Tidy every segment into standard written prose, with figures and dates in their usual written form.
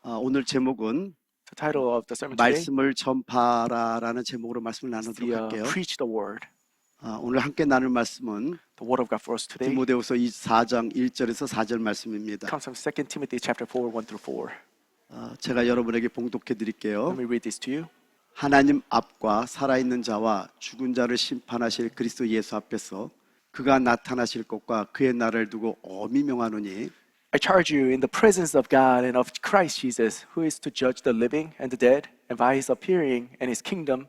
오늘 제목은 The title of the sermon today 말씀을 전파라라는 제목으로 말씀을 is 나누도록 the 할게요. Preach the Word. 오늘 함께 나눌 말씀은 The Word of God for us today 디모데후서 4장 1절에서 4절 말씀입니다. comes from 2 Timothy chapter 4, 1 through 4. 제가 여러분에게 봉독해 드릴게요. Let me read this to you. 하나님 앞과 살아있는 자와 죽은 자를 심판하실 그리스도 예수 앞에서 그가 나타나실 것과 그의 날을 두고 엄히 명하노니 I charge you in the presence of God and of Christ Jesus, who is to judge the living and the dead, and by his appearing and his kingdom.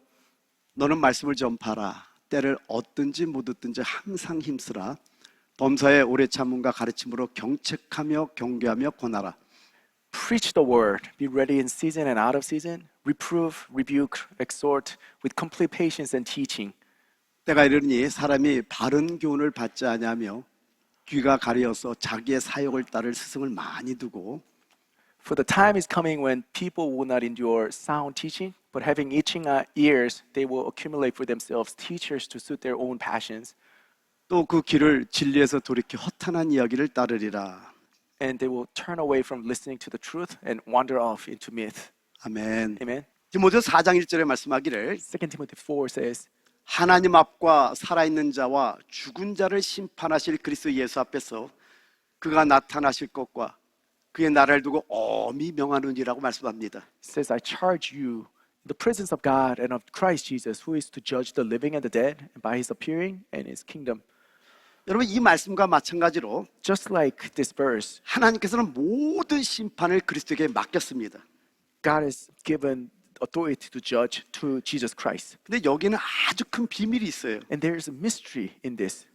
너는 말씀을 전파라. 때를 얻든지 못 얻든지 항상 힘쓰라. 범사에 오래 참음과 가르침으로 경책하며 경계하며 권하라. Preach the word, be ready in season and out of season, reprove, rebuke, exhort with complete patience and teaching. 때가 이르니 사람이 바른 교훈을 받지 아니하며 귀가 가려서 자기의 사욕을 따를 스승을 많이 두고 For the time is coming when people will not endure sound teaching, but having itching ears, they will accumulate for themselves teachers to suit their own passions, 또 그 길을 진리에서 돌이켜 허탄한 이야기를 따르리라. and they will turn away from listening to the truth and wander off into myth. 아멘. Amen. 디모데 4장 1절에 말씀하기를 2 Timothy 4 says, 하나님 앞과 살아있는 자와 죽은 자를 심판하실 그리스도 예수 앞에서 그가 나타나실 것과 그의 나라를 두고 엄히 명하느니라고 말씀합니다. it says, I charge you in the presence of God and of Christ Jesus, who is to judge the living and the dead, and by his appearing and his kingdom. 여러분 이 말씀과 마찬가지로 Just like this verse, 하나님께서는 모든 심판을 그리스도에게 맡겼습니다. God has given authority to judge to Jesus Christ. 근데 여기는 아주 큰 비밀이 있어요. And there is a mystery in this.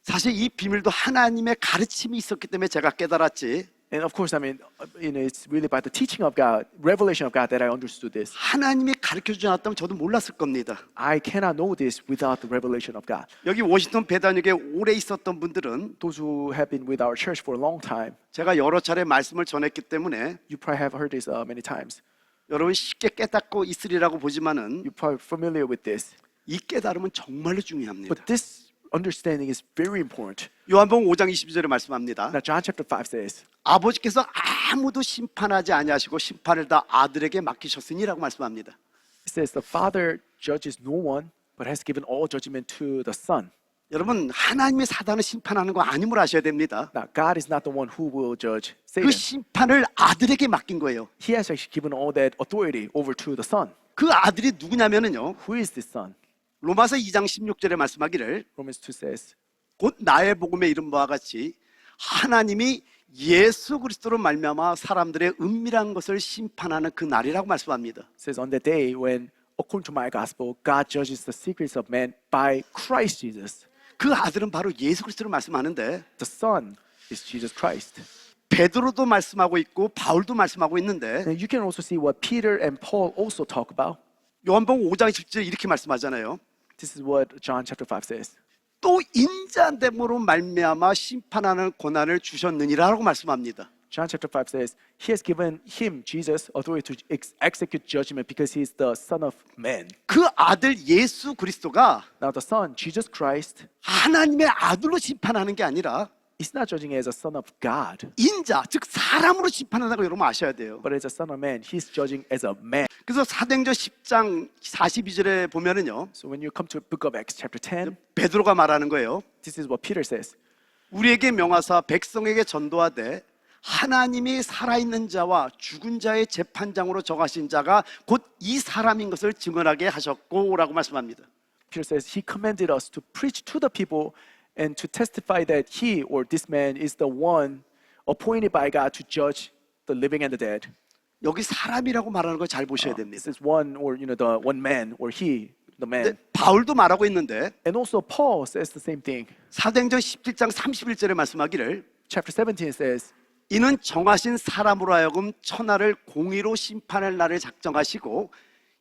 사실 이 비밀도 하나님의 가르침이 있었기 때문에 제가 깨달았지. And of course, I mean, it's really by the teaching of God, revelation of God, that I understood this. 하나님이 가르쳐주지 않았다면 저도 몰랐을 겁니다. I cannot know this without the revelation of God. 여기 워싱턴 배단역에 오래 있었던 분들은 Those who have been with our church for a long time, 제가 여러 차례 말씀을 전했기 때문에 you probably have heard this many times. 여러분 쉽게 깨닫고 있으리라고 보지만은 You're probably familiar with this. 이 깨달음은 정말로 중요합니다. But this understanding is very important. 요한복음 5장 22절에 말씀합니다. Now, John chapter 5 says, 아버지께서 아무도 심판하지 아니하시고 심판을 다 아들에게 맡기셨으니라고 말씀합니다. it says, the Father judges no one, but has given all judgment to the Son. 여러분 하나님이 사단을 심판하는 거 아님을 아셔야 됩니다. Now, God is not the one who will judge 그 Satan. 심판을 아들에게 맡긴 거예요. He has actually given all that authority over to the Son. 그 아들이 누구냐면은요. Who is this Son? 로마서 2장 16절에 말씀하기를 Romans 2 says, 곧 나의 복음에 이른 바와 같이 하나님이 예수 그리스도로 말미암아 사람들의 은밀한 것을 심판하는 그 날이라고 말씀합니다. it says, on the day when, according to my gospel, God judges the secrets of man by Christ Jesus. 그 아들은 바로 예수 그리스도로 말씀하는데 The Son is Jesus Christ. 베드로도 말씀하고 있고 바울도 말씀하고 있는데 And you can also see what Peter and Paul also talk about. 요한복음 5장 10절에 이렇게 말씀하잖아요. This is what John chapter 5 says. 또 인자됨으로 말미암아 심판하는 권한을 주셨느니라고 말씀합니다. John chapter 5 says, He has given him, Jesus, authority to execute judgment because he is the Son of Man. 그 아들 예수 그리스도가 Now the Son, Jesus Christ, 하나님의 아들로 심판하는 게 아니라 is not judging as a Son of God, 인자, 즉 사람으로 심판한다고 여러분 아셔야 돼요. but as a Son of Man. He's judging as a man. 그래서 사도행전 10장 42절에 보면은요. So when you come to the book of Acts chapter 10, 베드로가 말하는 거예요. this is what Peter says. 우리에게 명하사 백성에게 전도하되 하나님이 살아있는 자와 죽은 자의 재판장으로 정하신 자가 곧 이 사람인 것을 증언하게 하셨고라고 말씀합니다. Peter says, He commanded us to preach to the people and to testify that he or this man is the one appointed by God to judge the living and the dead. 여기 사람이라고 말하는 걸 잘 보셔야 This 됩니다. is one, or the one man, or he, the man. 근데 바울도 말하고 있는데 And also Paul says the same thing. 사도행전 17장 31절에 말씀하기를 Chapter 17 says, 이는 정하신 사람으로 하여금 천하를 공의로 심판할 날을 작정하시고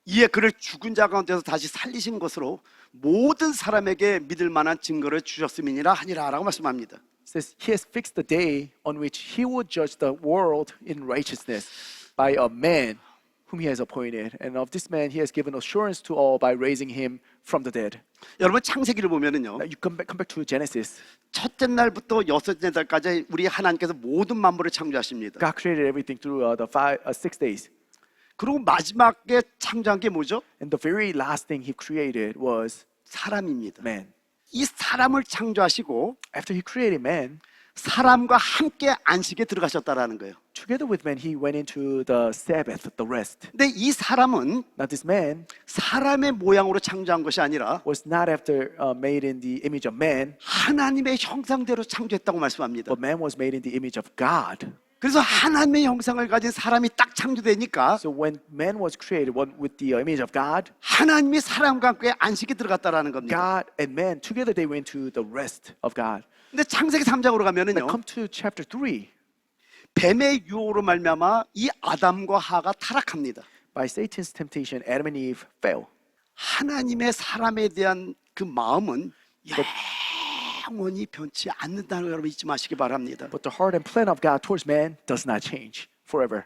이에 그를 죽은 자 가운데서 다시 살리신 것으로 모든 사람에게 믿을 만한 증거를 주셨음이니라 하니라라고 말씀합니다. it says, He has fixed the day on which He will judge the world in righteousness by a man whom he has appointed, and of this man he has given assurance to all by raising him from the dead. 여러분 창세기를 보면은요. Now you come back to Genesis. 첫째 날부터 여섯째 날까지 우리 하나님께서 모든 만물을 창조하십니다. God created everything through the 6 days. 그리고 마지막에 창조한 게 뭐죠? And the very last thing he created was 사람입니다. man. 이 사람을 창조하시고 After he created man, 사람과 함께 안식에 들어가셨다라는 거예요. together with man, he went into the Sabbath, the rest. 근데 이 사람은 Now this man 사람의 모양으로 창조한 것이 아니라 was not after made in the image of man, 하나님의 형상대로 창조했다고 말씀합니다. but man was made in the image of God. 그래서 하나님의 형상을 가진 사람이 딱 창조되니까 So when man was created one with the image of God, 하나님이 사람과 함께 안식에 들어갔다라는 겁니다. God and man together they went to the rest of God. 근데 창세기 3장으로 Now 가면은요. come to chapter 3. 뱀의 유혹으로 말미암아 이 아담과 하가 타락합니다. By Satan's temptation, Adam and Eve fell. 하나님의 사람에 대한 그 마음은 영원히 변치 않는다는 걸 여러분 잊지 마시기 바랍니다. But the heart and plan of God towards man does not change forever.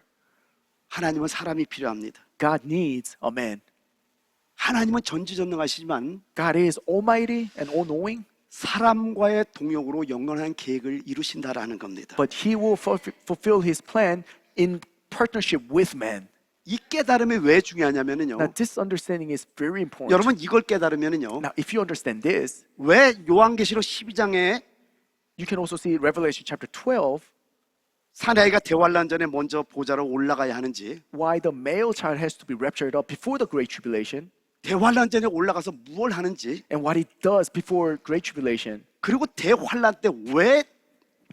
하나님은 사람이 필요합니다. God needs a man. 하나님은 전지전능하시지만 God is almighty and all-knowing, 사람과의 동역으로 영원한 계획을 이루신다라는 겁니다. but he will fulfill his plan in partnership with man. 이 깨달음이 왜 중요하냐면요. Now this understanding is very important. 여러분 이걸 깨달으면요. Now if you understand this, 왜 요한계시록 12장에 you can also see Revelation chapter 12, 사내아이가 대환란 전에 먼저 보좌로 올라가야 하는지, why the male child has to be raptured up before the Great Tribulation, 대환란 전에 올라가서 무엇을 하는지, and what he does before Great Tribulation, 그리고 대환란 때 왜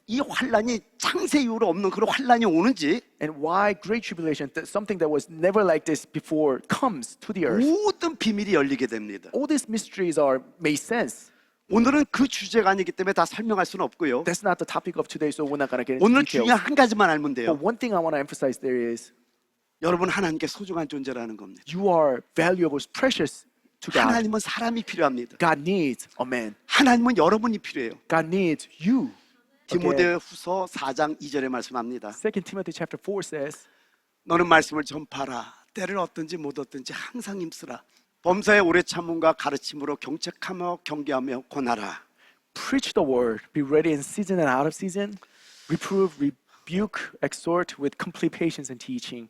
이 환란이 창세 이후로 없는 그런 환란이 오는지 and why Great Tribulation, something that was never like this before, comes to the earth. 모든 비밀이 열리게 됩니다. All these mysteries are made sense. 오늘은 그 주제가 아니기 때문에 다 설명할 수는 없고요. That's not the topic of today, so we're not going to get into 오늘 details. 중요한 한 가지만 알면 But 돼요. one thing I want to emphasize there is 여러분 하나님께 소중한 존재라는 겁니다. you are valuable, precious to God. 하나님은 사람이 필요합니다. God needs a man. 하나님은 여러분이 필요해요. God needs you. Again, 디모데후서 4장 2절에 말씀합니다. 2 Timothy chapter 4 says, 너는 말씀을 전파하라. 때를 얻든지 못 얻든지 항상 힘쓰라. 범사의 오래 참음과 가르침으로 경책하며 경계하며 권하라. preach the word, be ready in season and out of season, reprove, rebuke, exhort with complete patience and teaching.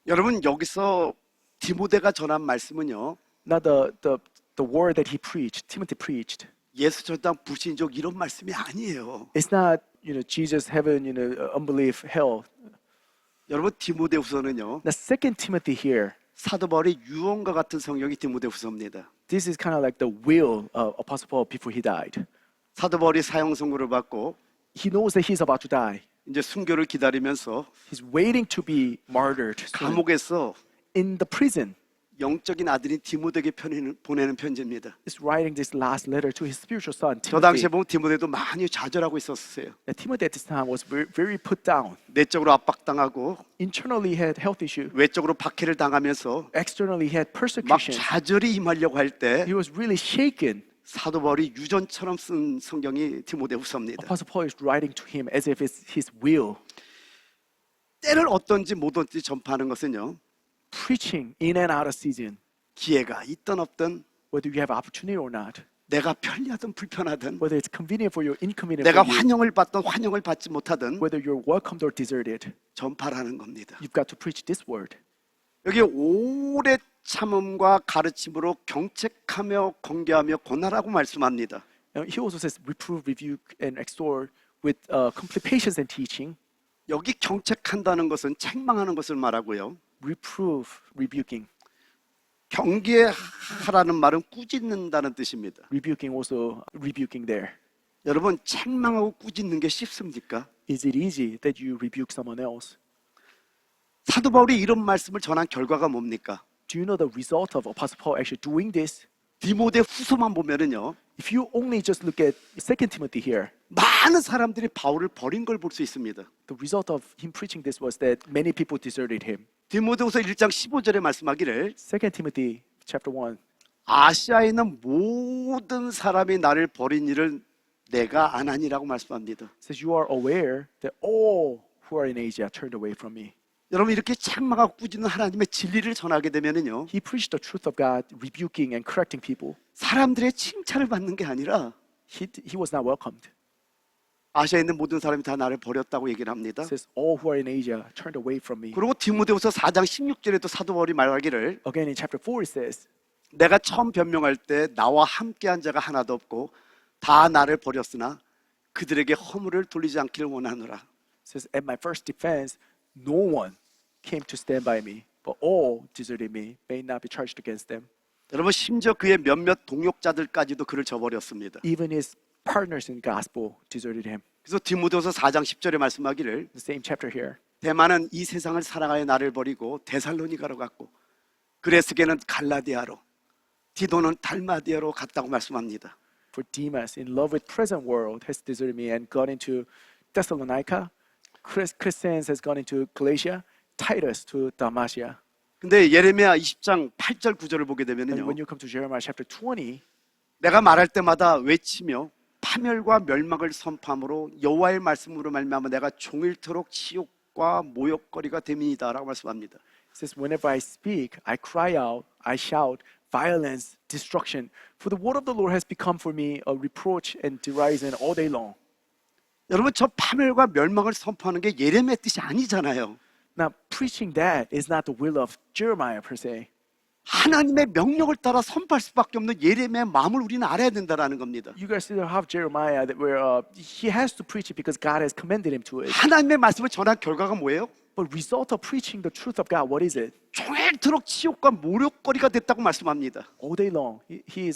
여러분 여기서 디모데가 전한 말씀은요. Now the word that he preached, Timothy preached, 예수 전당 불신족 이런 말씀이 아니에요. it's not, Jesus, heaven, unbelief, hell. 여러분 디모데후서는요. The second Timothy here, 사도 바울의 유언과 같은 성경이 디모데후서입니다. this is kind of like the will of Apostle Paul before he died. 사도 바울이 사형 선고를 받고 He knows that he's about to die. 이제 순교를 기다리면서 He's waiting to be martyred. 감옥에서 In the prison, 영적인 아들인 디모데에게 보내는 편지입니다. he's writing this last letter to his spiritual son, 저 당시에 Timothy. 보면 디모데도 많이 좌절하고 있었어요. And Timothy at this time was very put down. 내적으로 압박당하고 Internally he had health issue. 외적으로 박해를 당하면서 Externally he had 막 persecution. 좌절이 임하려고 할 때 He was really shaken. 사도 바울이 유전처럼 쓴 성경이 디모데후서입니다. Apostle Paul is writing to him as if it's his will. 때를 어떤지 못 얻든지 전파하는 것은요. Preaching in and out of season, 기회가 있든 없든 whether you have opportunity or not, 내가 편리하든 불편하든 whether it's convenient for you, inconvenient 내가 for you, 환영을 받든 환영을 받지 못하든 whether you're welcomed or deserted, 전파라는 겁니다. you've got to preach this word. 여기 오래 참음과 가르침으로 경책하며 권계하며 권하라고 말씀합니다. Now, he also says reprove, rebuke, and exhort with complete patience and teaching. 여기 경책한다는 것은 책망하는 것을 말하고요. Reprove, rebuking. 경계하라는 말은 꾸짖는다는 뜻입니다. Rebuking also rebuking there. 여러분 책망하고 꾸짖는 게 쉽습니까? Is it easy that you rebuke someone else? 사도 바울이 이런 말씀을 전한 결과가 뭡니까? Do you know the result of Apostle Paul actually doing this? 디모데 후서만 보면은요. If you only just look at 2 Timothy here, 많은 사람들이 바울을 버린 걸 볼 수 있습니다. the result of him preaching this was that many people deserted him. 디모데후서 1장 15절에 말씀하기를 2 Timothy chapter 1. 아시아에 있는 모든 사람이 나를 버린 일을 내가 안 하니라고 말씀합니다. Says you are aware that all who are in Asia turned away from me. 여러분 이렇게 책망하고 꾸짖는 하나님의 진리를 전하게 되면은요, He preached the truth of God, rebuking and correcting people. 사람들의 칭찬을 받는 게 아니라 He was not welcomed. 아시아에 있는 모든 사람이 다 나를 버렸다고 얘기를 합니다. It says, all who are in Asia turned away from me. 그리고 디모데후서 4장 16절에도 사도 바울이 말하기를 Again, in chapter 4, it says, 내가 처음 변명할 때 나와 함께한 자가 하나도 없고 다 나를 버렸으나 그들에게 허물을 돌리지 않기를 원하노라. it says, at my first defense, no one came to stand by me, but all deserted me, may not be charged against them. 여러분 심지어 그의 몇몇 동역자들까지도 그를 저버렸습니다. Even his partners in gospel deserted him. 그래서 디모데후서 4장 10절에 말씀하기를 The same chapter here. 대만은 이 세상을 사랑하여 나를 버리고 데살로니가로 갔고 그레스게는 갈라디아로 디도는 달마디아로 갔다고 말씀합니다. For Demas, in love with present world, has deserted me and gone into Thessalonica. Crescens has gone into Galatia. Titus to Dalmatia. 근데 예레미야 20장 8절 9절을 보게 And 되면요, when you come to Jeremiah chapter 20, 내가 말할 때마다 외치며 파멸과 멸망을 선포함으로 여호와의 말씀으로 말미암아 내가 종일토록 치욕과 모욕거리가 됨이니다라고 말씀합니다. it says, whenever I speak, I cry out, I shout, violence, destruction. For the word of the Lord has become for me a reproach and derision all day long. 여러분 저 파멸과 멸망을 선포하는 게 예레미야의 뜻이 아니잖아요. Now, preaching that is not the will of Jeremiah per se. 하나님의 명령을 따라 선포할 수밖에 없는 예레미야의 마음을 우리는 알아야 된다라는 겁니다. You guys still have Jeremiah that where he has to preach it because God has commanded him to it. 하나님의 말씀을 전한 결과가 뭐예요? But result of preaching the truth of God, what is it? 종일토록 치욕과 모욕거리가 됐다고 말씀합니다. All day long, he is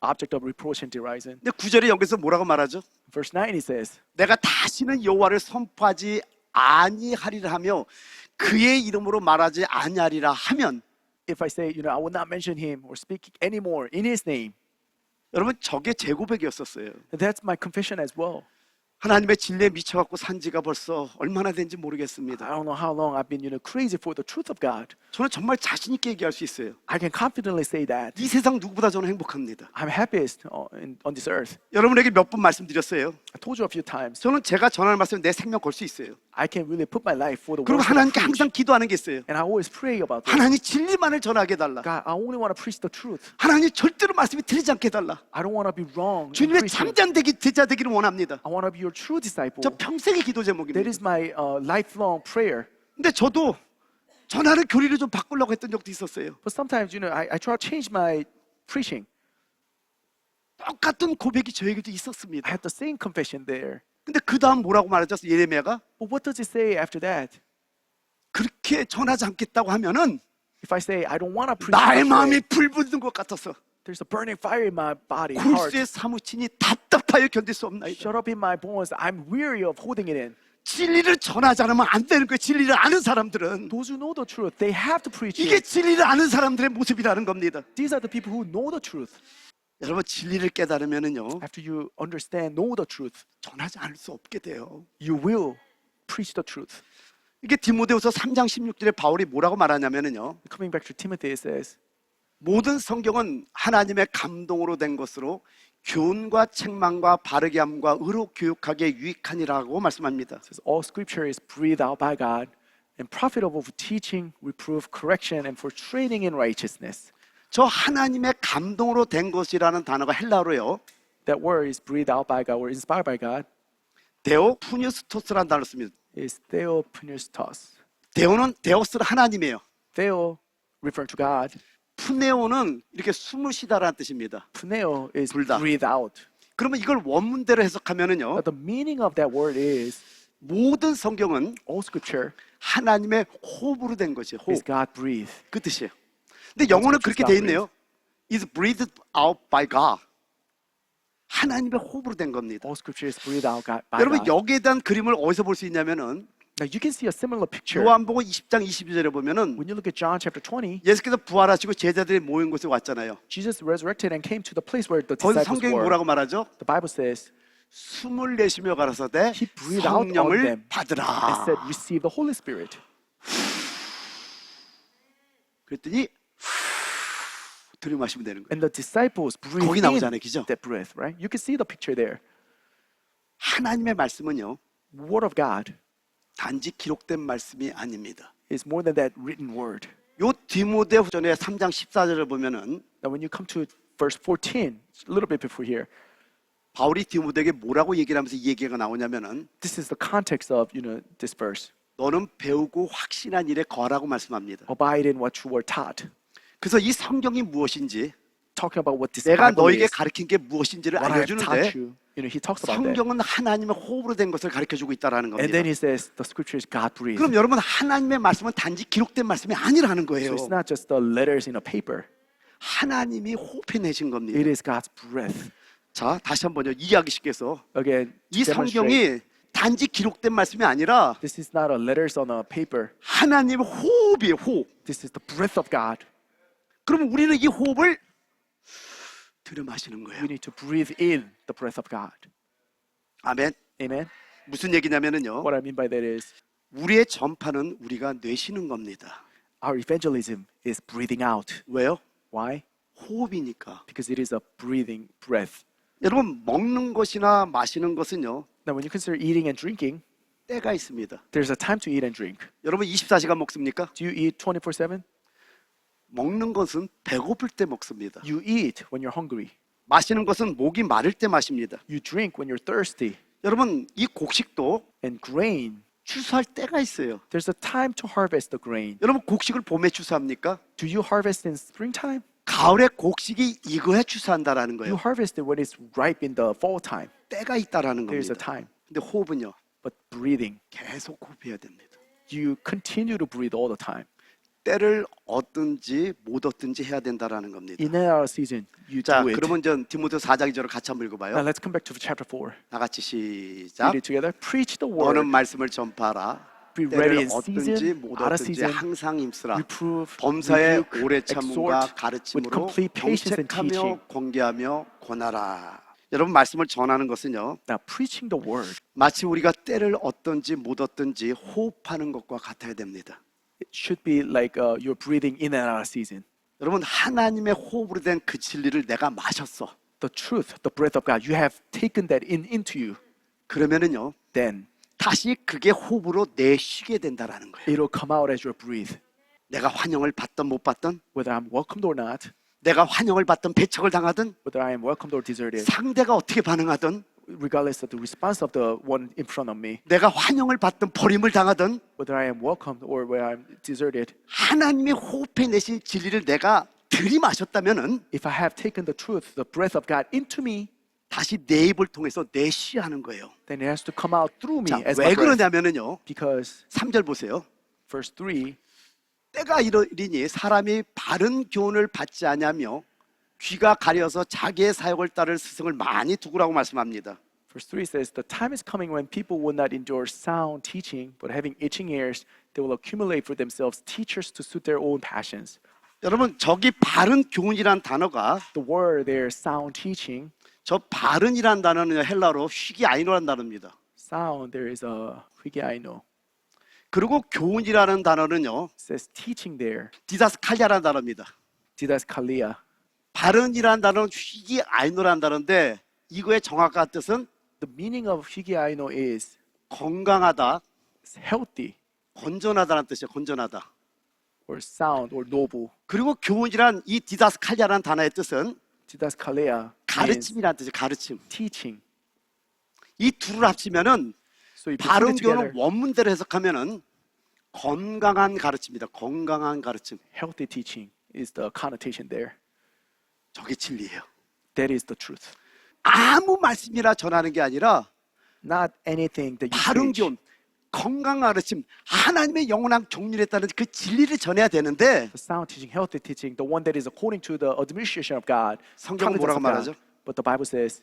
object of reproach and derision. 근데 9절에 여기서 뭐라고 말하죠? Verse 9 it says, 내가 다시는 여호와를 선포하지 아니하리라 하며 그의 이름으로 말하지 아니하리라 하면 if I say, I will not mention him or speak anymore in his name, 여러분 저게 제 고백이었었어요. that's my confession as well. 하나님의 진리에 미쳐갖고 산 지가 벌써 얼마나 된지 I 모르겠습니다. don't know how long I've been, crazy for the truth of God. 저는 정말 자신 있게 얘기할 수 있어요. I can confidently say that 이 세상 누구보다 저는 행복합니다. I'm happiest on this earth. 여러분에게 몇 번 말씀드렸어요. I told you a few times. 저는 제가 전하는 말씀에 내 생명 걸 수 있어요. I can really put my life for the 그리고 word that I 하나님께 preach. 항상 기도하는 게 있어요. And I always pray about this. 하나님 진리만을 전하게 해달라. God, I only want to preach the truth. 하나님 절대로 말씀이 틀리지 않게 해달라. I don't want to be wrong in 주님의 preaching. 참된 제자 되기를 원합니다. I want to be your true disciple. 저 평생의 기도 That 제목입니다. is my lifelong prayer. 근데 저도 전하는 교리를 좀 바꾸려고 했던 적도 있었어요. But sometimes, I try to change my preaching. 똑같은 고백이 저에게도 I 있었습니다. had the same confession there. 근데 그 다음 뭐라고 말하죠? 예레미야가 But what does it say after that? 그렇게 전하지 않겠다고 하면은 If I say I don't want to preach, 나의 this way, 마음이 불붙는 것 같아서 there's a burning fire in my body, heart. 골수에 사무치니 답답하여 견딜 수 없나이다. Shut up in my bones. I'm weary of holding it in. 진리를 전하지 않으면 안 되는 거예요. 진리를 아는 사람들은. Those who know the truth, they have to preach 이게 it. 진리를 아는 사람들의 모습이라는 겁니다. These are the people who know the truth. 여러분 진리를 깨달으면은요 After you understand, know the truth, 전하지 않을 수 없게 돼요. you will preach the truth. 이게 디모데후서 3장 16절에 바울이 뭐라고 말하냐면은요 Coming back to Timothy, it says, 모든 성경은 하나님의 감동으로 된 것으로 교훈과 책망과 바르게 함과 의로 교육하기에 유익하니라고 말씀합니다. it says, all scripture is breathed out by God and profitable for teaching, reproof, correction, and for training in righteousness. 저 하나님의 감동으로 된 것이라는 단어가 헬라어로요 That word is breathed out by God or inspired by God. 데오 푸니스토스라는 단어를 씁니다. Is theopneustos. 데오는 데오스는 하나님이에요. Theo, referring to God. 푸네오는 이렇게 숨을 쉬다라는 뜻입니다. Pneo is 불다. breathe out. 그러면 이걸 원문대로 해석하면은요 But the meaning of that word is 모든 성경은 all scripture 하나님의 호흡으로 된 것이에요. is 호흡. God breathed. 그 뜻이에요. 근데 영어는 그렇게 돼 있네요. is breathed out by God. 하나님의 호흡으로 된 겁니다. All scripture is breathed out by 여러분 God. 여기에 대한 그림을 어디서 볼 수 있냐면은 Now you can see a similar picture 요한복음 20장 22절에 보면은 when you look at John chapter 20. 예수께서 부활하시고 제자들이 모인 곳에 왔잖아요. Jesus resurrected and came to the place where the 거기서 disciples 성경이 were. 뭐라고 말하죠? The Bible says, 숨을 내쉬며 가라사대 He breathed out on 성령을 them and 받으라. said, receive the Holy Spirit. 그랬더니 들이마시면 되는 거예요. And the disciples breathed 거기 in 나오잖아요, 그죠? that breath, right? You can see the picture there. 하나님의 말씀은요 Word of God 단지 기록된 말씀이 아닙니다. It's more than that written word. 요 디모데후전의 3장 14절을 보면은 Now, when you come to verse 14, it's a little bit before here, 바울이 디모데에게 뭐라고 얘기를 하면서 이 얘기가 나오냐면은 this is the context of this verse. 너는 배우고 확신한 일에 거하라고 말씀합니다. Abide in what you were taught. 그래서 이 성경이 무엇인지 Talking about what this 내가 Bible 너에게 is, 가르친 게 무엇인지를 what I have taught 알려주는데 you. He talks about that. 성경은 하나님의 호흡으로 된 것을 가르쳐주고 있다라는 And 겁니다. then he says the scripture is God breathed. 그럼 여러분 하나님의 말씀은 단지 기록된 말씀이 아니라는 거예요. So it's not just the letters in a paper. 하나님이 호흡해내신 겁니다. It is God's breath. 자, 다시 한번요. 이해하기 쉽게서 Again, 이 to demonstrate, 성경이 단지 기록된 말씀이 아니라 this is not a letters on a paper. 하나님의 호흡이에요. 호흡. This is the breath of God. 그러면 우리는 이 호흡을 들여 마시는 거예요. We need to breathe in the breath of God. 아멘. Amen. 무슨 얘기냐면은요. What I mean by that is 우리의 전파는 우리가 내쉬는 겁니다. our evangelism is breathing out. 왜요? Why? 호흡이니까. Because it is a breathing breath. 여러분 먹는 것이나 마시는 것은요. Now, when you consider eating and drinking, 때가 있습니다. there's a time to eat and drink. 여러분 24시간 먹습니까? Do you eat 24/7? 먹는 것은 배고플 때 먹습니다. You eat when you're hungry. 마시는 것은 목이 마를 때 마십니다. You drink when you're thirsty. 여러분 이 곡식도 And grain, 추수할 때가 있어요. there's a time to harvest the grain. 여러분 곡식을 봄에 추수합니까? Do you harvest in springtime? 가을에 곡식이 익어야 추수한다라는 You 거예요. harvest it when it's ripe in the fall time. 때가 있다라는 There's a 겁니다. time. 근데 호흡은요. But breathing, 계속 호흡해야 됩니다. you continue to breathe all the time. 때를 얻든지 못 얻든지 해야 된다라는 겁니다. In our season, you 자, do it. 그러면 전 디모데 4장 2절을 같이 한번 Now 읽어봐요. let's come back to chapter 4. 다 같이 시작. Read it together. Preach the 너는 word. 말씀을 전파하라. Be ready 때를 in 얻든지 season, 못 out of 얻든지 season. 항상 힘쓰라. Reprove, 범사에 rebuke, 오래 참음과 exhort with 가르침으로 complete patience and 정책하며 teaching. 공개하며 권하라. 여러분 말씀을 전하는 것은요. Now, preaching the word, 마치 우리가 때를 얻든지 못 얻든지 호흡하는 것과 같아야 됩니다. it should be like you're breathing in and out of season. 여러분 하나님의 호흡으로 된 그 진리를 내가 마셨어. The truth, the breath of God, you have taken that into you. 그러면은요. Then 다시 그게 호흡으로 내쉬게 된다라는 거예요. it'll come out as you breathe. 내가 환영을 받든 못 받든, Whether I'm welcomed or not, 내가 환영을 받든 배척을 당하든, whether I am welcomed or deserted, 상대가 어떻게 반응하든, regardless of the response of the one in front of me, 내가 환영을 받든 버림을 당하든, whether I am welcomed or where I'm deserted, 하나님의 호흡해 내신 진리를 내가 들이마셨다면은 if I have taken the truth, the breath of God into me, 다시 내 입을 통해서 내쉬하는 거예요. then it has to come out through me 자, as 왜 my breath. 그러냐면은요. Because 3절 보세요. verse 3, 때가 이르니 사람이 바른 교훈을 받지 아니하며 귀가 가려서 자기의 사역을 따를 스승을 많이 두고라고 말씀합니다. verse 3 says, the time is coming when people will not endure sound teaching, but having itching ears, they will accumulate for themselves teachers to suit their own passions. 여러분 저기 바른 교훈이란 단어가 The word there, sound teaching, 저 바른이란 단어는 헬라어로 휘기아이노란 단어입니다. sound there is a hugiaino. 그리고 교훈이라는 단어는요. It says teaching there, 디다스칼리아라는 단어입니다. didaskalia. 바른이라는 단어는 휘기아이노라는 단어인데 이거의 정확한 뜻은 The meaning of hugiaino is 건강하다, healthy 건전하다는 뜻이에요. 건전하다. or sound or noble. 그리고 교훈이란 이 디다스칼리아라는 단어의 뜻은 Didaskalia means 가르침이라는 뜻이에요. 가르침. teaching. 이 둘을 합치면은 So if you put 바른 it together, 교훈은 원문대로 해석하면은 건강한 가르침입니다. 건강한 가르침. healthy teaching is the connotation there. 저게 진리예요. That is the truth. 아무 말씀이나 전하는 게 아니라 Not anything that you 바른 preach. 교훈, 건강한 가르침, 하나님의 영원한 경륜에 따른 그 진리를 전해야 되는데 The sound teaching, healthy teaching, the one that is according to the administration of God. 성경은 cognizance 뭐라고 of God. 말하죠? But the Bible says,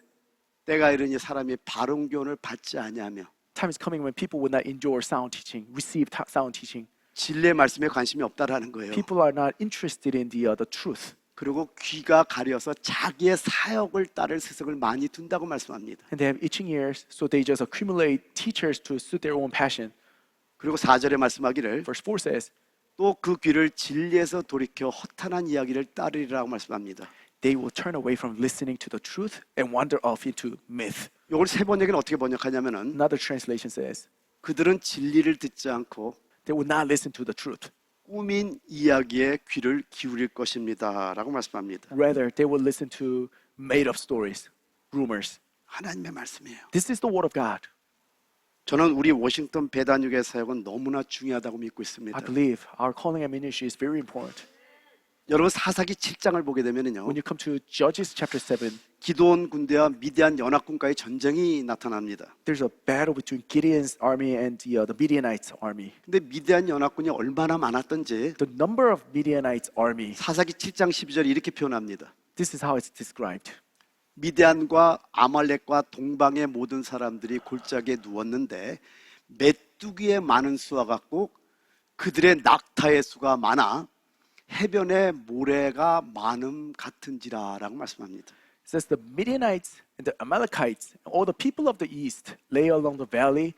때가 이르니 사람이 바른 교훈을 받지 아니하며 time is coming when people will not endure sound teaching, receive sound teaching. 진리의 말씀에 관심이 없다라는 거예요. People are not interested in the truth. 그리고 귀가 가려서 자기의 사역을 따를 스승을 많이 둔다고 말씀합니다. And they have itching ears, so they just accumulate teachers to suit their own passion. 그리고 4절에 말씀하기를 Verse 4 says, 또 그 귀를 진리에서 돌이켜 허탄한 이야기를 따르리라고 말씀합니다. they will turn away from listening to the truth and wander off into myth. 이걸 세 번역에는 어떻게 번역하냐면은 Another translation says, 그들은 진리를 듣지 않고 they will not listen to the truth. 꾸민 이야기에 귀를 기울일 것입니다라고 말씀합니다. Rather, they will listen to made-up stories, rumors. 하나님의 말씀이에요. This is the word of God. 저는 우리 워싱턴 배단육의 사역은 너무나 중요하다고 믿고 있습니다. I believe our calling and ministry is very important. 여러분 사사기 7장을 보게 되면은요. When you come to Judges chapter 7, 기드온 군대와 미디안 연합군과의 전쟁이 나타납니다. there's a battle between Gideon's army and the Midianites army. 근데 미디안 연합군이 얼마나 많았던지 The number of Midianites army, 사사기 7장 12절이 이렇게 표현합니다. this is how it's described. 미디안과 아말렉과 동방의 모든 사람들이 골짜기에 누웠는데 메뚜기의 많은 수와 같고 그들의 낙타의 수가 많아 해변의 모래가 많음 같은지라라고 말씀합니다. It says the Midianites and the Amalekites, and all the people of the east lay along the valley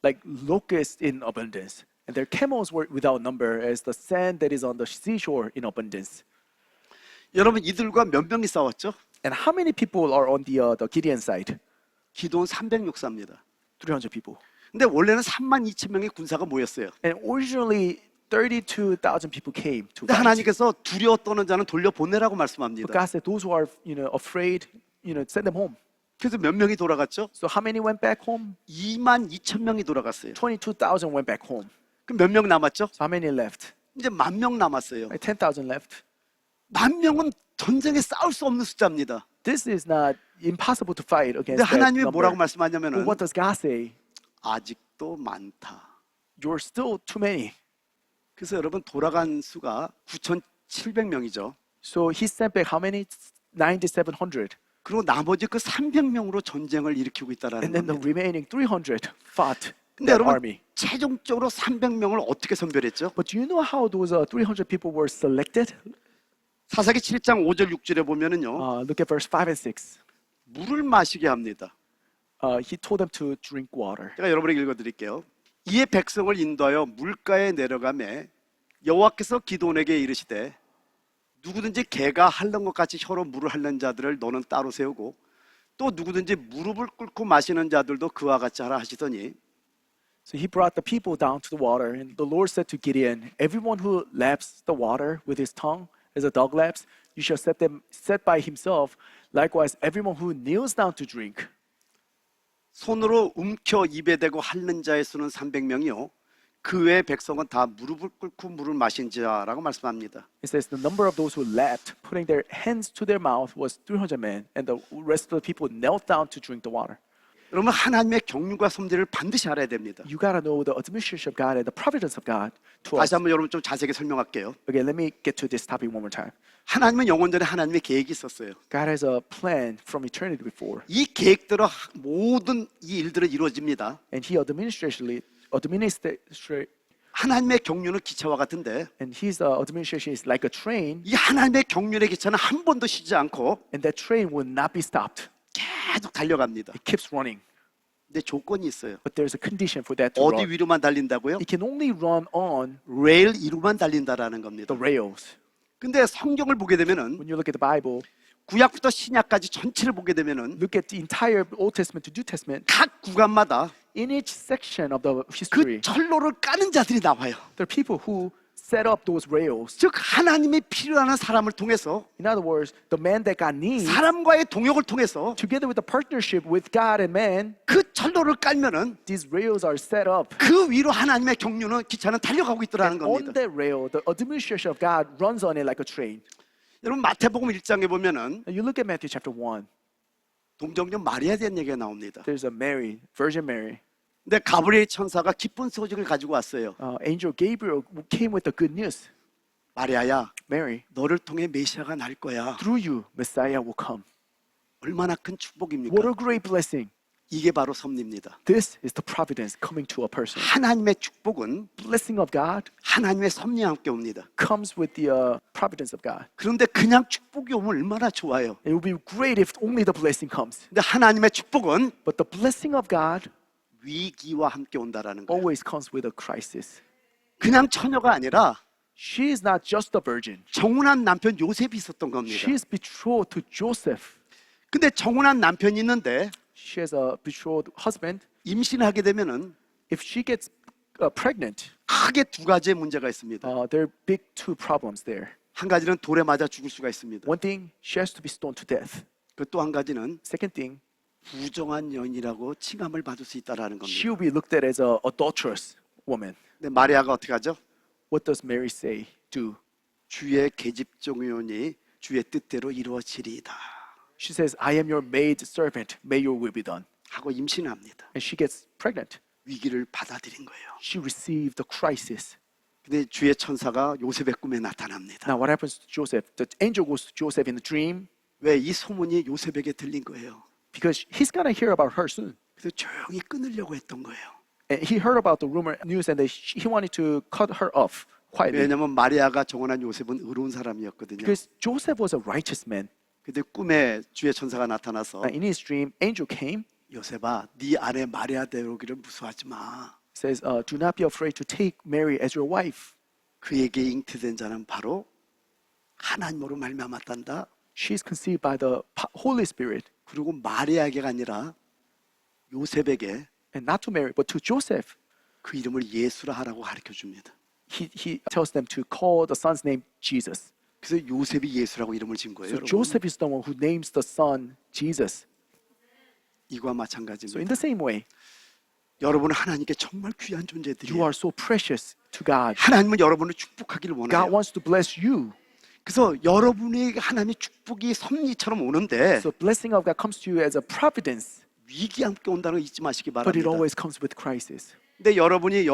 like locusts in abundance, and their camels were without number as the sand that is on the seashore in abundance. 여러분 이들과 몇 명이 싸웠죠? And how many people are on the Gideon side? 기드온 306사입니다. 300 people. 근데 원래는 3만 2천 명의 군사가 모였어요. And originally 32,000 people came to 근데 fight. 하나님께서 두려워 떠는 자는 돌려보내라고 But 말씀합니다. God said those who are afraid, send them home. 그래서 몇 명이 돌아갔죠? So how many went back home? 2만 2천 명이 돌아갔어요. 22,000 went back home. 그럼 몇 명 남았죠? So how many left? 이제 10,000명 남았어요. Like 10,000 left. 10,000명은 전쟁에 싸울 수 없는 숫자입니다. This is not impossible to fight 근데 against that 하나님이 뭐라고 number. 말씀하냐면은 But what does God say? 아직도 많다. You're still too many. 그래서 여러분 돌아간 수가 9,700명이죠. So he sent back how many? 9,700. 그리고 나머지 그 300명으로 전쟁을 일으키고 있다라는 And then the 겁니다. remaining 300 fought 근데 that 여러분 army. 최종적으로 300명을 어떻게 선별했죠? But do you know how those 300 people were selected? 사사기 7장 5절 6절에 보면은요. Look at verse 5 and 6. 물을 마시게 합니다. He told them to drink water. 제가 여러분에게 읽어드릴게요. 이에 백성을 인도하여 물가에 내려가매 여호와께서 기드온에게 이르시되 누구든지 개가 핥는 것 같이 혀로 물을 핥는 자들을 너는 따로 세우고 또 누구든지 무릎을 꿇고 마시는 자들도 그와 같이 하라 하시더니 So he brought the people down to the water, and the Lord said to Gideon, "Everyone who laps the water with his tongue, as a dog laps, you shall set by himself. Likewise, everyone who kneels down to drink." 손으로 움켜 입에 대고 핥는 자의 수는 300명이요 그 외의 백성은 다 무릎을 꿇고 물을 마신 자라고 말씀합니다. It says the number of those who lapped, putting their hands to their mouth, was 300 men, and the rest of the people knelt down to drink the water. 여러분 하나님의 경륜과 섭리를 반드시 알아야 됩니다. You gotta know the administration of God and the providence of God to us. 다시 한번 여러분 좀 자세하게 설명할게요. Again, let me get to this topic one more time. 하나님은 영원 전에 하나님의 계획이 있었어요. God has a plan from eternity before, 이 계획대로 모든 이 일들은 이루어집니다. and He 하나님의 경륜은 기차와 같은데 and His administration is like a train, 이 하나님의 경륜의 기차는 한 번도 쉬지 않고 and that train will not be stopped. 계속 달려갑니다. It keeps running, 근데 조건이 있어요. but there's a condition for that to 어디 run. 위로만 달린다고요? It can only run on 레일 위로만 달린다라는 겁니다. the rails. 근데 성경을 보게 되면은 When you look at the Bible, 구약부터 신약까지 전체를 보게 되면은 look at the entire Old Testament to New Testament, 각 구간마다 in each section of the 그 history, 철로를 까는 자들이 나와요. there are people who set up those rails. 즉 하나님이 필요한 사람을 통해서 In other words, the man that God needs, 사람과의 동역을 통해서 together with the partnership with God and man, 그 철로를 깔면은 these rails are set up. 그 위로 하나님의 경륜은 기차는 달려가고 있더라는 On 겁니다. that rail, the administration of God runs on it like a train. 여러분 마태복음 1장에 보면은 Now you look at Matthew chapter 1. 동정녀 마리아에 대한 얘기가 나옵니다. There's a Mary, Virgin Mary. 근데 가브리엘 천사가 기쁜 소식을 가지고 왔어요. Angel Gabriel came with the good news. 마리아야, Mary, 너를 통해 메시아가 날 거야. through you, Messiah will come. 얼마나 큰 What 축복입니까? a great blessing. 이게 바로 섭리입니다. This is the providence coming to a person. 하나님의 축복은 Blessing of God 하나님의 섭리와 함께 옵니다. comes with the providence of God. 그런데 그냥 축복이 오면 얼마나 좋아요. It would be great if only the blessing comes. 근데 하나님의 축복은 But the blessing of God 위기와 함께 온다라는 거예요. always comes with a crisis. 그냥 처녀가 아니라 She is not just a virgin. 정혼한 남편 요셉이 있었던 겁니다. She is betrothed to Joseph. 근데 정혼한 남편이 있는데 She has a betrothed husband. 임신하게 되면은 if she gets pregnant, 크게 두 가지의 문제가 있습니다. there are big two problems there. 한 가지는 돌에 맞아 죽을 수가 있습니다. One thing, she has to be stoned to death. 그 또 한 가지는 Second thing, 부정한 여인이라고 칭함을 받을 수 있다라는 she 겁니다. will be looked at as a adulterous woman. 근데 마리아가 어떻게 하죠? What does Mary say? Do? 주의 계집종이오니 주의 뜻대로 이루어지리이다 She says, I am your maid servant. May your will be done. 하고 임신합니다. And she gets pregnant. 위기를 받아들인 거예요. She received the crisis. 근데 주의 천사가 요셉의 꿈에 나타납니다. Now, what happens to Joseph? The angel goes to Joseph in the dream 왜 이 소문이 요셉에게 들린 거예요? because he's going to hear about her soon. 그래서 조용히 끊으려고 했던 거예요. And he heard about the rumor news and he wanted to cut her off quietly. 왜냐하면 마리아가 정원한 요셉은 의로운 사람이었거든요. Because Joseph was a righteous man. 근데 꿈에 주의 천사가 나타나서 In his dream, angel came, 요셉아, 네 아내 마리아 데려오기를 무수하지 마. says, do not be afraid to take Mary as your wife. 그에게 잉태된 자는 바로 하나님으로 말미암았단다. She's conceived by the Holy Spirit. 그리고 마리아에게가 아니라 요셉에게 And not to Mary, but to Joseph. 그 이름을 예수라 하라고 가르쳐 줍니다. He tells them to call the son's name Jesus. 그래서 요셉이 예수라고 이름을 지은 거예요. So 여러분. Joseph is the one who names the son Jesus. 이와 So in 마찬가지입니다. the same way, 여러분은 하나님께 정말 귀한 you 존재들이에요. are so precious to God. 하나님은 여러분을 축복하기를 God 원해요. wants to bless you. 그래서 여러분에게 하나님의 축복이 섭리처럼 오는데 So blessing of God comes to you as a providence, 위기 함께 온다는 거 잊지 마시기 but it 바랍니다. always comes with crisis. 근데 여러분이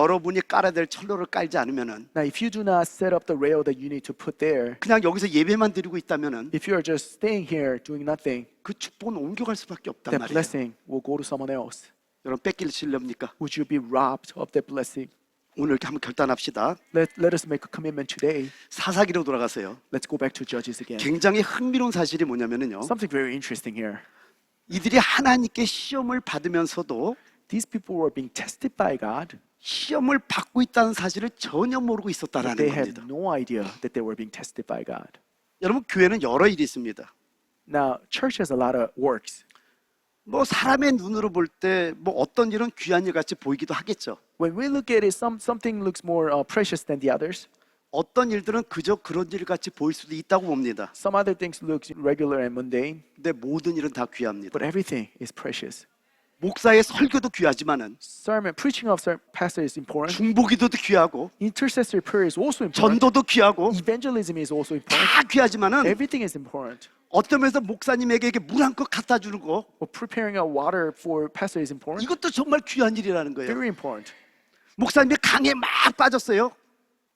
깔아야 될 철로를 깔지 않으면은 Now, if you do not set up the rail that you need to put there, 그냥 여기서 예배만 드리고 있다면은 if you are just staying here doing nothing, 그 축복은 옮겨갈 수밖에 없단 that 말이에요. blessing will go to someone else. 여러분 뺏기실렵니까? Would you be robbed of that blessing? 오늘 한번 결단합시다. Let us make a commitment today. 사사기로 돌아가세요. Let's go back to Judges again. 굉장히 흥미로운 사실이 뭐냐면은요. Something very interesting here. 이들이 하나님께 시험을 받으면서도 These people were being tested by God, 시험을 받고 있다는 사실을 전혀 모르고 but 있었다라는 they had 겁니다. no idea that they were being tested by God. 여러분 교회는 여러 일이 있습니다. Now, church has a lot of works. 뭐 사람의 눈으로 볼 때 뭐 어떤 일은 귀한 일 같이 보이기도 하겠죠. When we look at it, something looks more precious than the others. 어떤 일들은 그저 그런 일 같이 보일 수도 있다고 봅니다. Some other things look regular and mundane, 근데 모든 일은 다 귀합니다. but everything is precious. 목사의 설교도 귀하지만은 Sermon, preaching of pastor is important. 중보기도도 귀하고 Intercessory prayer is also important. 전도도 귀하고 Evangelism is also important. 다 귀하지만은 Everything is important. 어떤 면에서 목사님에게 물 한 컵 갖다 주는 거 Or preparing a water for pastor is important. 이것도 정말 귀한 일이라는 거예요. Very important. 목사님이 강에 막 빠졌어요.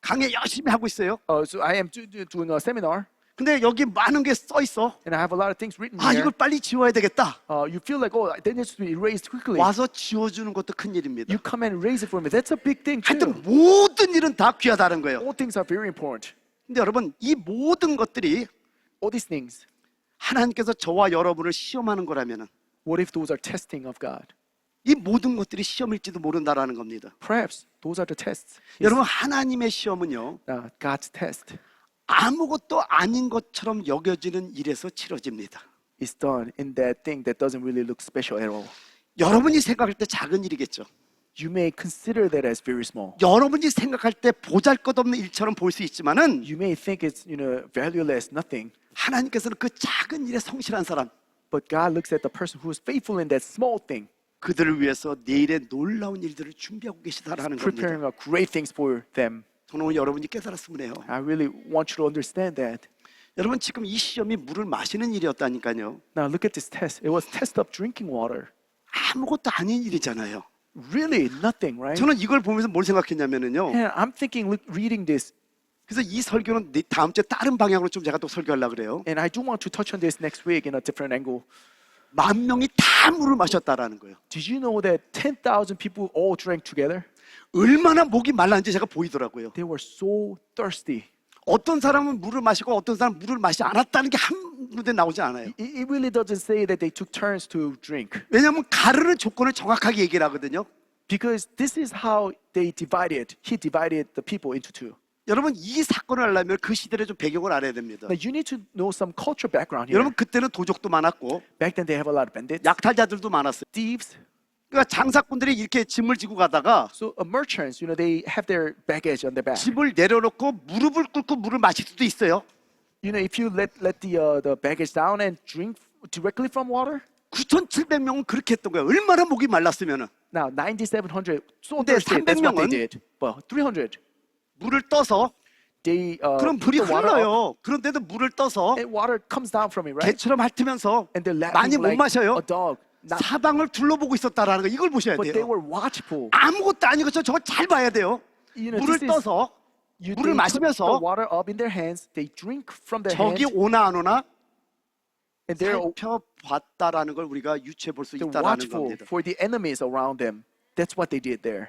강에 열심히 하고 있어요. So I am doing a seminar, 근데 여기 많은 게 써 있어. and I have a lot of things written 아, here. 이걸 빨리 지워야 되겠다. You feel like, oh, that needs to be erased quickly. 와서 지워주는 것도 큰 일입니다. You come and erase it for me. That's a big thing too. 하여튼 모든 일은 다 귀하다는 거예요. All things are very important. 근데 여러분 이 모든 것들이 All these things. 하나님께서 저와 여러분을 시험하는 거라면은 What if those are testing of God? 이 모든 것들이 시험일지도 모른다라는 겁니다. Perhaps those are the tests. 여러분 하나님의 시험은요 God's test 아무것도 아닌 것처럼 여겨지는 일에서 치러집니다. is done in that thing that doesn't really look special at all. 여러분이 생각할 때 작은 일이겠죠. You may consider that as very small. 여러분이 생각할 때 보잘것없는 일처럼 보일 수 있지만은 You may think it's valueless, nothing. 하나님께서는 그 작은 일에 성실한 사람 But God looks at the person who is faithful in that small thing, 그들을 위해서 내일의 놀라운 일들을 준비하고 계시다라는 겁니다. preparing great things for them. 저는 오늘 여러분이 깨달았으면 해요. I really want you to understand that. 여러분 지금 이 시험이 물을 마시는 일이었다니까요. Now look at this test. It was test of drinking water. 아무것도 아닌 일이잖아요. Really nothing, right? 저는 이걸 보면서 뭘 생각했냐면은요. And I'm thinking, reading this, 그래서 이 설교는 다음 주에 다른 방향으로 좀 제가 또 설교하려고 그래요. and I do want to touch on this next week in a different angle. 10,000명이 다 물을 마셨다라는 거예요. Did you know that 10,000 people all drank together? 얼마나 목이 말랐는지 제가 보이더라고요. They were so thirsty. 어떤 사람은 물을 마시고 어떤 사람은 물을 마시지 않았다는 게 한눈에 나오지 않아요. It really doesn't say that they took turns to drink, 왜냐하면 가르는 조건을 정확하게 얘기를 하거든요. because this is how they divided. He divided the people into two. 여러분 이 사건을 알려면 그 시대의 좀 배경을 알아야 됩니다. Now you need to know some culture background here. 여러분 그때는 도적도 많았고 Back then they have a lot of bandits, 약탈자들도 많았어요. thieves. 그러니까 장사꾼들이 이렇게 짐을 지고 가다가 So merchants, they have their baggage on their back. 짐을 내려놓고 무릎을 꿇고 물을 마실 수도 있어요. If you let the baggage down and drink directly from water. 9,700명은 그렇게 했던 거예요. 얼마나 목이 말랐으면은. Now 9,700 so 근데 thirsty. That's what they 300명은 did. But 300, 물을 떠서 they 그럼 물이 put the water up, 흘러요. 그런데도 물을 떠서 and water comes down from it, right? 개처럼 핥으면서 And they're 많이 lapping 못 like 마셔요. a dog. 사방을 둘러보고 있었다라는 거 이걸 보셔야 But they 돼요. were watchful. 아무것도 아니고 저거 잘 봐야 돼요. 물을 This is, 떠서 they 물을 took the 마시면서 water up in their hands. They drink from their 적이 hands, 오나 안 오나 and they're 살펴봤다라는 걸 우리가 유추해 볼 수 they're 있다라는 watchful 겁니다. for the enemies around them. That's what they did there.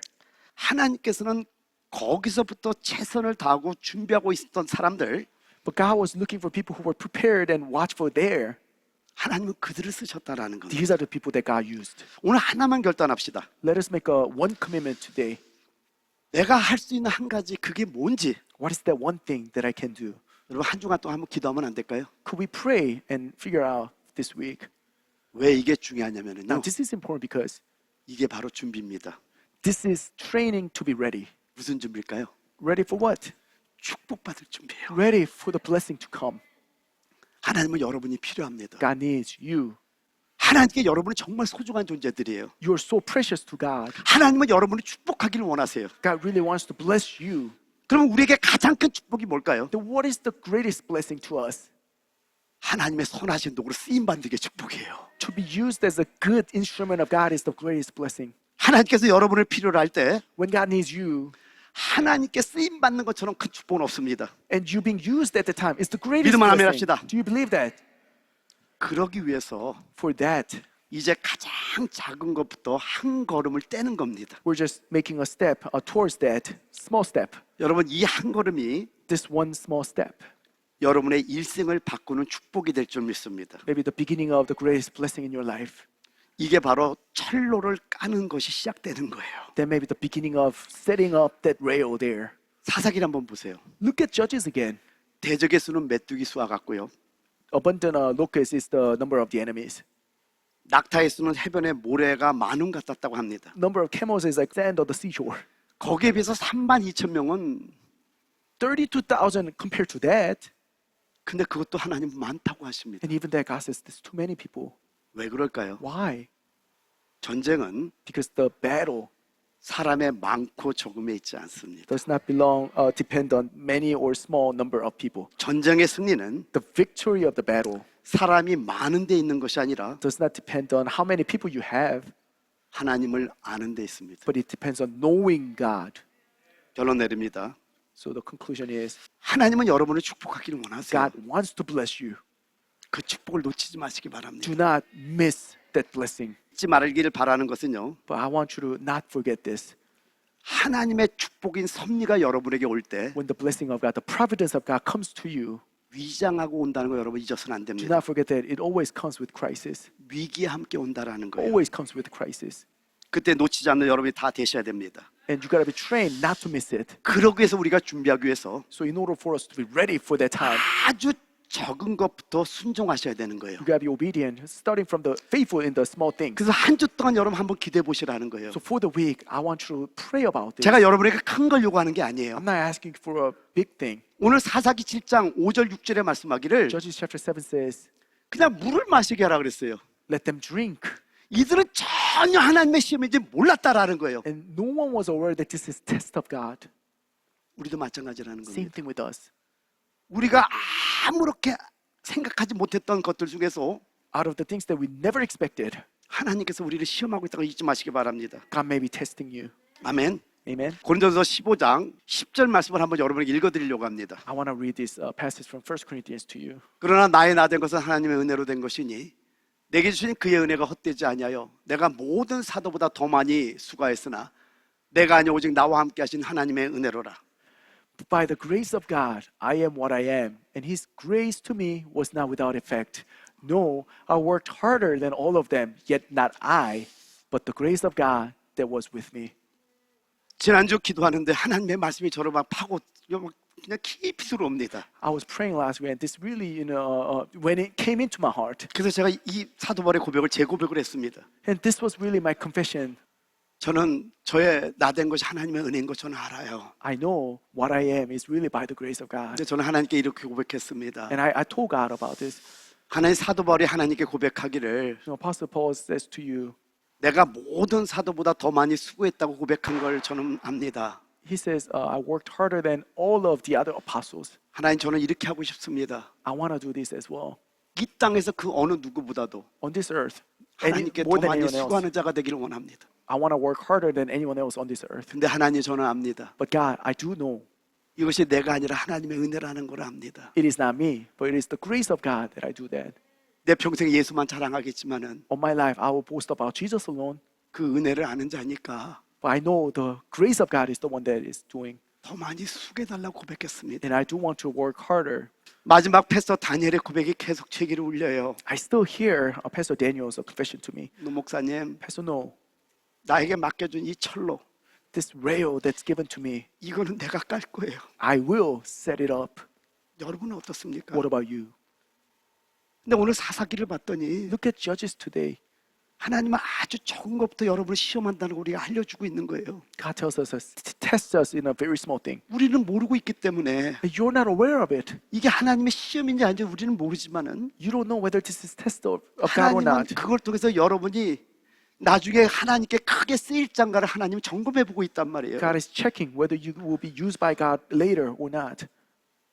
하나님께서는 거기서부터 최선을 다하고 준비하고 있었던 사람들, But God was looking for people who were prepared and watchful there. 하나님은 그들을 쓰셨다라는 겁니다. These are the people that God used. 오늘 하나만 결단합시다. Let us make one commitment today. 내가 할 수 있는 한 가지 그게 뭔지 What is that one thing that I can do? 여러분 한 주간 동안 한번 기도하면 안 될까요? Could we pray and figure out this week? 왜 이게 중요하냐면요. Now, this is important because 이게 바로 준비입니다. this is training to be ready. 무슨 준비일까요? Ready for what? 축복받을 준비예요. Ready for the blessing to come. 하나님은 여러분이 필요합니다. God needs you. 하나님께 여러분은 정말 소중한 존재들이에요. You are so precious to God. 하나님은 여러분을 축복하기를 원하세요. God really wants to bless you. 그럼 우리에게 가장 큰 축복이 뭘까요? Then what is the greatest blessing to us? 하나님의 선하신 도구로 쓰임 받는 게 축복이에요. To be used as a good instrument of God is the greatest blessing. 하나님께서 여러분을 필요로 할 때 When God needs you 하나님께 쓰임 받는 것처럼 큰 축복은 없습니다. and you being used at the time is the greatest 믿음을 하면 blessing. 합시다. Do you believe that? 그러기 위해서 For that, 이제 가장 작은 것부터 한 걸음을 떼는 겁니다. we're just making a step towards that small step. 여러분 이 한 걸음이 This one small step. 여러분의 일생을 바꾸는 축복이 될 줄 믿습니다. Maybe the beginning of the greatest blessing in your life. 이게 바로 철로를 까는 것이 시작되는 거예요. Then maybe the beginning of setting up that rail there. 사사기를 한번 보세요. Look at Judges again. 대적의 수는 메뚜기 수와 같고요. Abundant locusts is the number of the enemies. 낙타의 수는 해변에 모래가 만원 같았다고 합니다. Number of camels is like sand on the seashore. 거기에 비해서 32,000명은 32,000 compared to that. 근데 그것도 하나님 많다고 하십니다. And even that God says there's too many people. 왜 그럴까요? Why? 전쟁은 Because the battle 사람의 많고 적음에 있지 않습니다. does not depend on many or small number of people. 전쟁의 승리는 The victory of the battle 사람이 많은 데 있는 것이 아니라 does not depend on how many people you have, 하나님을 아는 데 있습니다. but it depends on knowing God. 결론 내립니다. So the conclusion is 하나님은 여러분을 축복하기를 원하세요. God wants to bless you. 그 축복을 놓치지 마시기 바랍니다. Do not miss that blessing. 잊지 말기를 바라는 것은요. But I want you to not forget this. 하나님의 축복인 섭리가 여러분에게 올 때 When the blessing of God, the providence of God comes to you, 위장하고 온다는 거 여러분 잊어서는 안 do 됩니다. not forget that it always comes with crisis. 위기에 함께 온다라는 거예요. Always comes with crisis. 그때 놓치지 않는 여러분이 다 되셔야 됩니다. And you gotta be trained not to miss it. 그러기 위해서 우리가 준비하기 위해서 So in order for us to be ready for that time, 아주 적은 것부터 순종하셔야 되는 거예요. you gotta be obedient, starting from the faithful in the small things. 그래서 한 주 동안 여러분 한번 기대해 보시라는 거예요. So for the week, I want you to pray about this. 제가 여러분에게 큰 걸 요구하는 게 아니에요. I'm not asking for a big thing. 오늘 사사기 7장 5절 6절에 말씀하기를 Judges chapter 7 says, 그냥 물을 마시게 하라 그랬어요. let them drink. 이들은 전혀 하나님의 시험인지 몰랐다라는 거예요. And no one was aware that this is test of God. 우리도 마찬가지라는 Same 겁니다. thing with us. 우리가 아무렇게 생각하지 못했던 것들 중에서 Out of the things that we never expected, 하나님께서 우리를 시험하고 있다는 걸 잊지 마시기 바랍니다. God may be testing you. 아멘. Amen. 고린도서 15장 10절 말씀을 한번 여러분에게 읽어드리려고 합니다. I want to read this passage from 1 Corinthians to you. 그러나 나의 나 된 것은 하나님의 은혜로 된 것이니 내게 주신 그의 은혜가 헛되지 아니하여 내가 모든 사도보다 더 많이 수고했으나 내가 아니 오직 나와 함께 하신 하나님의 은혜로라. But by the grace of God, I am what I am, and His grace to me was not without effect. No, I worked harder than all of them, yet not I, but the grace of God that was with me. 지난주 기도하는데 하나님의 말씀이 저를 막 파고 그냥 깊이 들어옵니다. I was praying last week, and this really, when it came into my heart, 그래서 제가 이 사도 바울의 고백을 제 고백을 했습니다. and this was really my confession. 저는 저의 나된 것이 하나님의 은혜인 것 저는 알아요. I know what I am is really by the grace of God. 근데 저는 하나님께 이렇게 고백했습니다. And I told God about this. 하나님 사도 바울이 하나님께 고백하기를 Apostle Paul says to you, 내가 모든 사도보다 더 많이 수고했다고 고백한 걸 저는 압니다. he says, I worked harder than all of the other apostles. 하나님 저는 이렇게 하고 싶습니다. I want to do this as well. 이 땅에서 그 어느 누구보다도 On this earth, any, 하나님께 more 더 than 많이 anyone else. 수고하는 자가 되기를 원합니다. I want to work harder than anyone else on this earth. 근데 하나님 저는 압니다. But God, I do know 이것이 내가 아니라 하나님의 은혜라는 걸 압니다. it is not me, but it is the grace of God that I do that. 내 평생 예수만 자랑하겠지만은 All my life, I will boast about Jesus alone. 그 은혜를 아는 자니까 But I know the grace of God is the one that is doing. 더 많이 수고해달라고 고백했습니다. And I do want to work harder. 마지막 패스터 다니엘의 고백이 계속 제기를 울려요. I still hear Pastor Daniel's confession to me. 노 목사님, Pastor, no, 나에게 맡겨준 이 철로 this rail that's given to me, 이거는 내가 깔 거예요. I will set it up. 여러분은 어떻습니까? What about you? 근데 오늘 사사기를 봤더니 Look at Judges today. 하나님은 아주 적은 것부터 여러분을 시험한다는 걸 우리가 알려주고 있는 거예요. God tells us to test us in a very small thing. 우리는 모르고 있기 때문에 You're not aware of it. 이게 하나님의 시험인지 아닌지 우리는 모르지만은 You don't know whether this is test of God or 하나님은 not. 그걸 통해서 여러분이 나중에 하나님께 크게 쓰일 장가를 하나님 점검해 보고 있단 말이에요. God is checking whether you will be used by God later or not.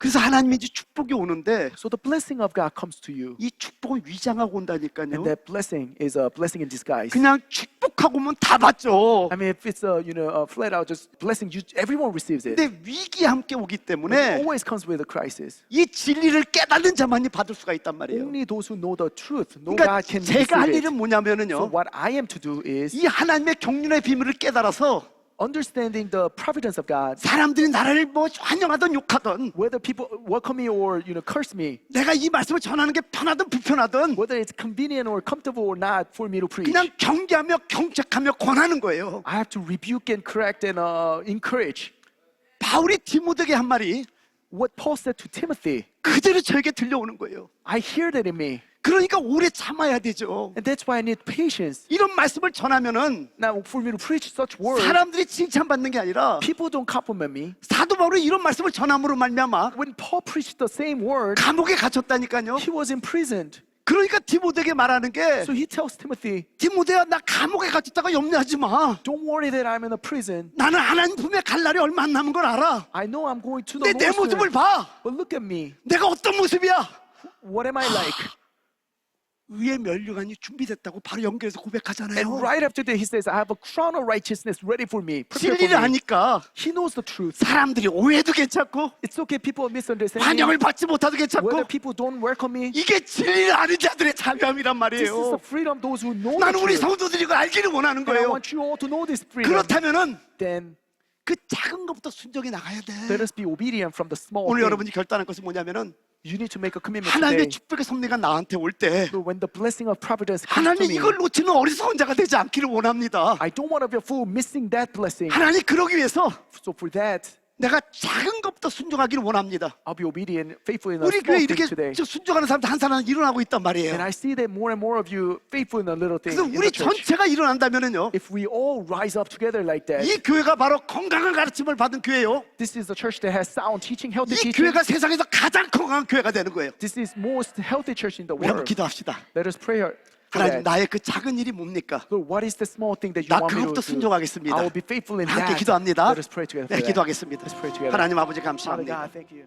그래서 하나님의 이제 축복이 오는데 So the blessing of God comes to you. 이 축복을 위장하고 온다니까요. And that blessing is a blessing in disguise. 그냥 축복하고 오면 다 받죠. I mean, if it's a flat out just blessing, everyone receives it. 근데 위기 함께 오기 But it 때문에 always comes with a crisis. 이 진리를 깨닫는 자만이 받을 수가 있단 말이에요. Only those who know the truth, know 그러니까 God can 제가 할 receive 일은 it. So 뭐냐면은요. what I am to do is 이 하나님의 경륜의 비밀을 깨달아서 understanding the providence of God. 사람들이 나를 뭐 환영하든 욕하든 Whether people welcome me or curse me, 내가 이 말씀을 전하는 게 편하든 불편하든 whether it's convenient or comfortable or not for me to preach, 그냥 경계하며 경책하며 권하는 거예요. I have to rebuke and correct and encourage. 바울이 디모데에게 한 말이 What Paul said to Timothy, 그대로 저에게 들려오는 거예요. I hear that in me, 그러니까 오래 참아야 되죠. and that's why I need patience. 이런 말씀을 전하면은 Now, for me to preach such words, 사람들이 칭찬받는 게 아니라 people don't compliment me. 사도 바울이 이런 말씀을 전함으로 말미암아 When Paul preached the same word, 감옥에 갇혔다니까요. he was imprisoned. 그러니까 디모데에게 말하는 게 So he tells Timothy, 디모데야 나 감옥에 갇혔다가 염려하지 마. don't worry that I'm in a prison. 나는 하나님 품에 갈 날이 얼마 안 남은 걸 알아. I know I'm going to the 근데 내 Lord's 모습을 soon. 봐. But look at me. 내가 어떤 모습이야? What am I like? 의의 면류관이 준비됐다고 바로 연결해서 And 고백하잖아요. right after that, he says, I have a crown of righteousness ready for me. Prepare 진리를 for me. 아니까 He knows the truth. 사람들이 오해도 괜찮고 It's okay, people misunderstand me. 환영을 받지 못해도 Whether 괜찮고 people don't welcome me, 이게 진리를 아는 자들의 자유함이란 this is the 말이에요. freedom those who know the 나는 우리 truth. 성도들이 이걸 알기를 원하는 And I 거예요. want you all to know this freedom. 그렇다면은 Then 그 작은 것부터 순종해 나가야 돼. let us be obedient from the small 오늘 things. 여러분이 결단할 것은 뭐냐면은 You need to make a commitment 하나님의 today. 축복의 섭리가 나한테 올 때 So when the blessing of providence comes to 하나님 me, 이걸 놓치는 어리석은 자가 되지 않기를 원합니다. I don't want to be a fool missing that blessing. 하나님 그러기 위해서 So for that, 내가 작은 것부터 순종하기를 원합니다. I'll be obedient, faithful in the 우리 small 교회 things 이렇게 today. 저 순종하는 사람들 한 사람 일어나고 있단 말이에요. And I see that more and more of you faithful in the little things 그래서 in 우리 the church. 전체가 일어난다면은요, If we all rise up together like that, 이 교회가 바로 건강한 가르침을 받은 교회요. this is a church that has sound teaching, healthy 이 teaching. 교회가 세상에서 가장 건강한 교회가 되는 거예요. This is most healthy church in the 우리 한번 world. 기도합시다. Let us pray for 하나님 that. 나의 그 작은 일이 뭡니까? Lord, what is the small thing that you 나 want me to 그것부터 do? 순종하겠습니다. I will be faithful in 함께 that. 기도합니다. Let us pray together 네, for that. 기도하겠습니다. Let's pray together. 하나님 아버지 Father 감사합니다. God, thank you.